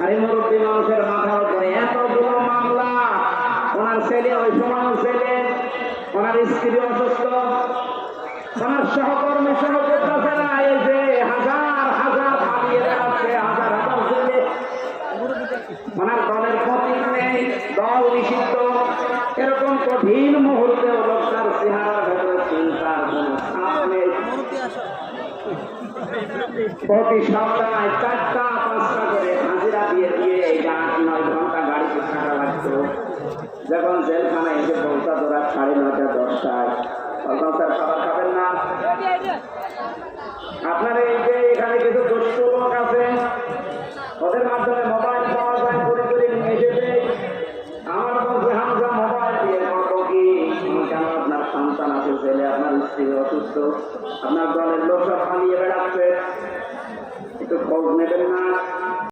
আর এই মুরব্বী মানুষের মাথার উপরে এতগুলো মামলা। ওনার ছেলে ওই সময় ছেলে, ওনার স্ত্রী অসুস্থ, ওনার সহকর্মী সহযোদ্ধারা এই যে হাজার হাজার পালিয়ে বেড়াচ্ছে, হাজার হাজার ছেলে। ওনার দলের প্রতীক নেই, দল নিষিদ্ধ। এরকম কঠিন মুহূর্তে লোকটার চেহারার ভেতরে চিন্তার কোন ছাপ নেই। প্রতি সপ্তাহে 4টা-5টা করে হাজিরা দিয়ে দিয়ে এই 8-9 ঘন্টা গাড়িতে থাকা লাগতো। যখন জেলখানায় এসে পৌঁছাতো রাত 9:30-10টায়, তখন তার